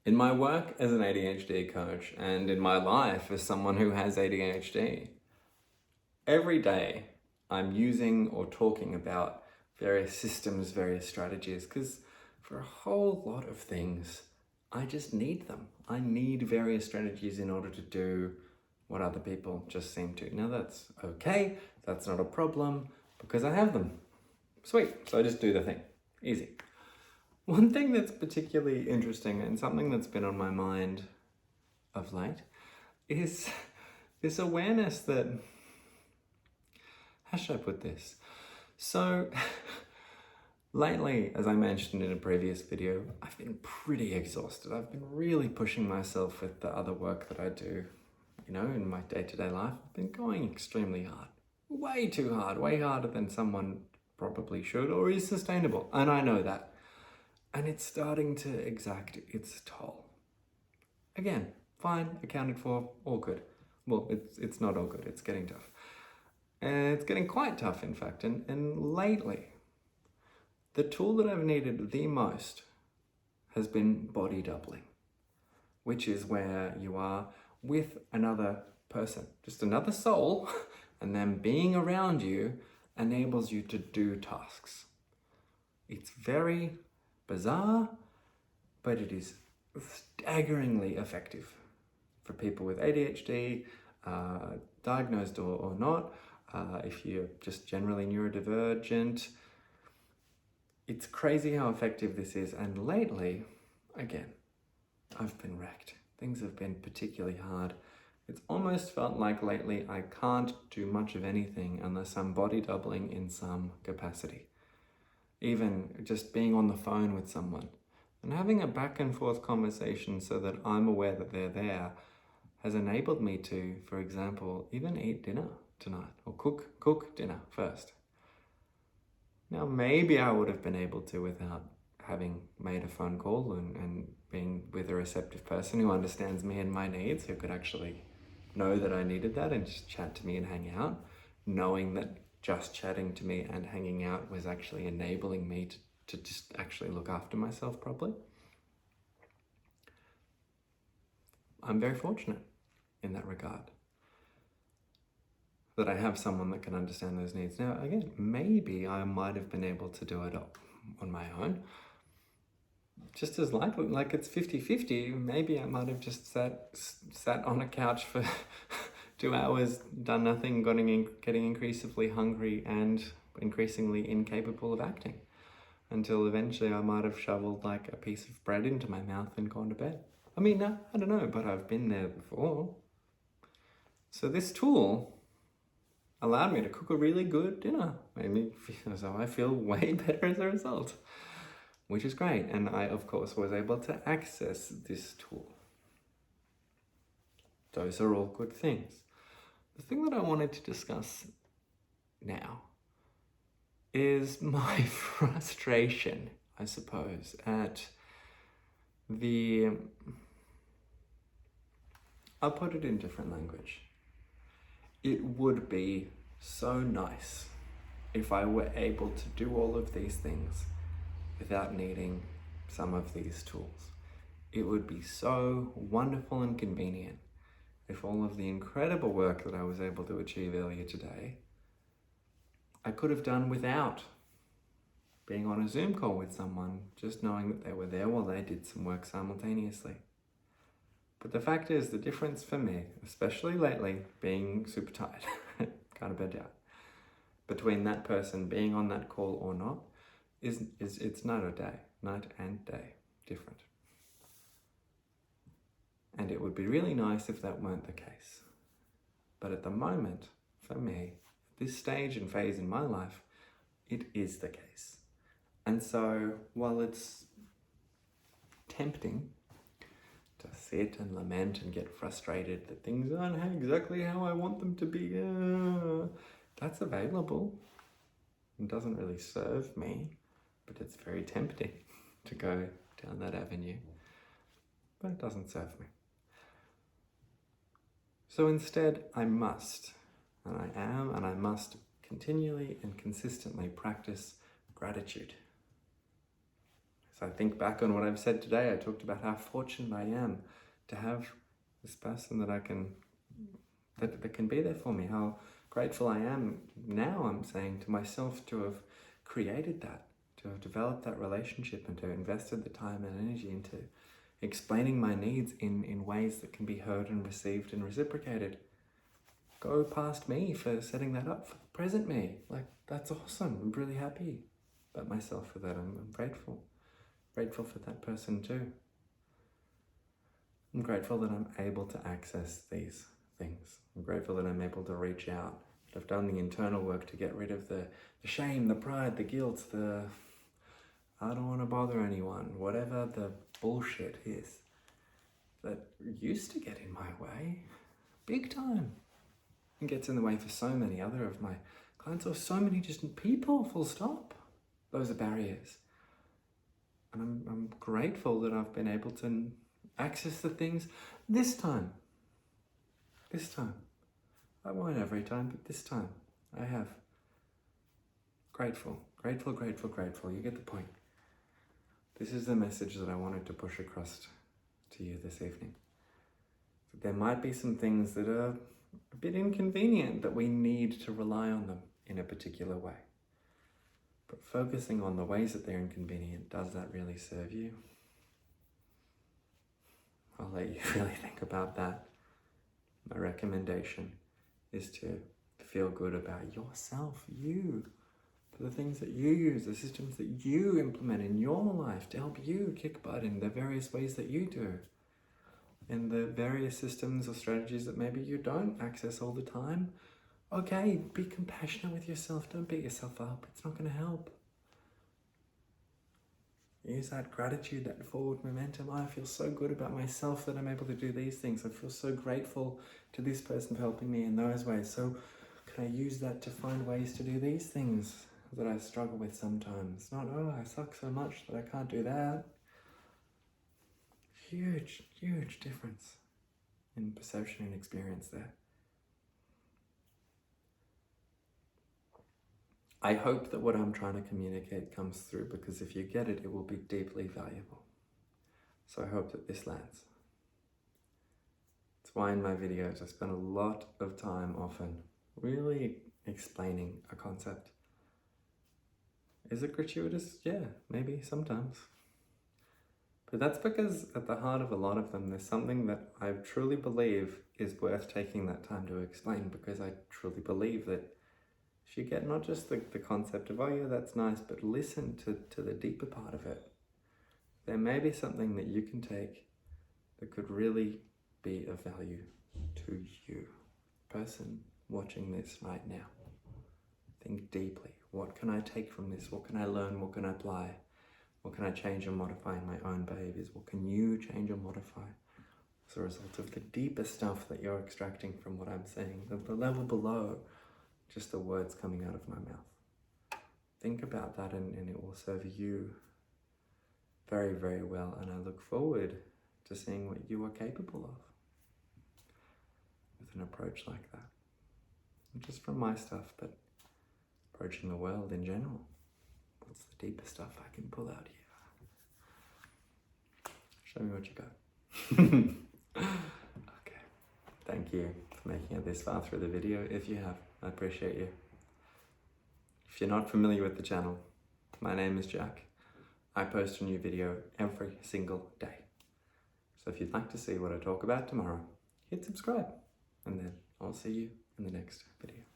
In my work as an ADHD coach and in my life as someone who has ADHD, every day I'm using or talking about various systems, various strategies, because for a whole lot of things, I just need them. I need various strategies in order to do what other people just seem to. Now that's okay, that's not a problem, because I have them. Sweet, so I just do the thing. Easy. One thing that's particularly interesting and something that's been on my mind of late is this awareness that, how should I put this? So lately, as I mentioned in a previous video, I've been pretty exhausted. I've been really pushing myself with the other work that I do, in my day-to-day life. I've been going extremely hard, way too hard, way harder than someone probably should or is sustainable. And I know that. And it's starting to exact its toll. Again, fine, accounted for, all good. Well, it's not all good, it's getting tough. And it's getting quite tough, in fact. And lately, the tool that I've needed the most has been body doubling, which is where you are with another person, just another soul, and then being around you enables you to do tasks. It's very bizarre, but it is staggeringly effective for people with ADHD, diagnosed or not. If you're just generally neurodivergent, it's crazy how effective this is. And lately, again, I've been wrecked. Things have been particularly hard. It's almost felt like lately I can't do much of anything unless I'm body doubling in some capacity. Even just being on the phone with someone and having a back and forth conversation so that I'm aware that they're there has enabled me to, for example, even eat dinner tonight or cook dinner first. Now, maybe I would have been able to without having made a phone call and being with a receptive person who understands me and my needs, who could actually know that I needed that and just chat to me and hang out, knowing that just chatting to me and hanging out was actually enabling me to just actually look after myself properly. I'm very fortunate in that regard that I have someone that can understand those needs. Now, again, maybe I might have been able to do it on my own. Just as likely, like it's 50-50, maybe I might have just sat on a couch for 2 hours, done nothing, getting increasingly hungry and increasingly incapable of acting, until eventually I might have shoveled like a piece of bread into my mouth and gone to bed. I mean, no, I don't know, but I've been there before. So this tool allowed me to cook a really good dinner. Made me feel as though I feel way better as a result, which is great. And I, of course, was able to access this tool. Those are all good things. The thing that I wanted to discuss now is my frustration, I suppose, at I'll put it in different language. It would be so nice if I were able to do all of these things without needing some of these tools. It would be so wonderful and convenient if all of the incredible work that I was able to achieve earlier today, I could have done without being on a Zoom call with someone, just knowing that they were there while they did some work simultaneously. But the fact is, the difference for me, especially lately, being super tired, kind of burnt out, between that person being on that call or not, is it's night and day different. And it would be really nice if that weren't the case. But at the moment, for me, at this stage and phase in my life, it is the case. And so, while it's tempting to sit and lament and get frustrated that things aren't exactly how I want them to be, that's available. It doesn't really serve me, but it's very tempting to go down that avenue. But it doesn't serve me. So instead, I must, and I am, and I must continually and consistently practice gratitude. As I think back on what I've said today, I talked about how fortunate I am to have this person that that can be there for me, how grateful I am now, I'm saying, to myself to have created that, to have developed that relationship and to have invested the time and energy into explaining my needs in ways that can be heard and received and reciprocated. Go past me for setting that up for the present me. Like, that's awesome. I'm really happy about myself for that. I'm grateful. Grateful for that person too. I'm grateful that I'm able to access these things. I'm grateful that I'm able to reach out. That I've done the internal work to get rid of the shame, the pride, the guilt, the I don't want to bother anyone, whatever the bullshit is that used to get in my way, big time. It gets in the way for so many other of my clients or so many just people, full stop. Those are barriers. And I'm grateful that I've been able to access the things this time. This time. I won't every time, but this time I have. Grateful, grateful, grateful, grateful. You get the point. This is the message that I wanted to push across to you this evening. There might be some things that are a bit inconvenient, that we need to rely on them in a particular way. But focusing on the ways that they're inconvenient, does that really serve you? I'll let you really think about that. My recommendation is to feel good about yourself, you, for the things that you use, the systems that you implement in your life to help you kick butt in the various ways that you do, and the various systems or strategies that maybe you don't access all the time. Okay, be compassionate with yourself. Don't beat yourself up. It's not going to help. Use that gratitude, that forward momentum. I feel so good about myself that I'm able to do these things. I feel so grateful to this person for helping me in those ways. So can I use that to find ways to do these things that I struggle with sometimes? Not, oh, I suck so much that I can't do that. Huge, huge difference in perception and experience there. I hope that what I'm trying to communicate comes through, because if you get it, it will be deeply valuable. So I hope that this lands. That's why in my videos I spend a lot of time often really explaining a concept. Is it gratuitous? Yeah, maybe sometimes. But that's because at the heart of a lot of them, there's something that I truly believe is worth taking that time to explain, because I truly believe that if you get not just the concept of, oh yeah, that's nice, but listen to the deeper part of it, there may be something that you can take that could really be of value to you, person watching this right now. Think deeply. What can I take from this? What can I learn? What can I apply? What can I change or modify in my own behaviors? What can you change or modify as a result of the deeper stuff that you're extracting from what I'm saying, the level below just the words coming out of my mouth? Think about that, and it will serve you very, very well. And I look forward to seeing what you are capable of with an approach like that. Not just from my stuff, but approaching the world in general. What's the deeper stuff I can pull out here? Show me what you got. Okay. Thank you for making it this far through the video. If you have, I appreciate you. If you're not familiar with the channel, my name is Jack. I post a new video every single day. So if you'd like to see what I talk about tomorrow, hit subscribe, and then I'll see you in the next video.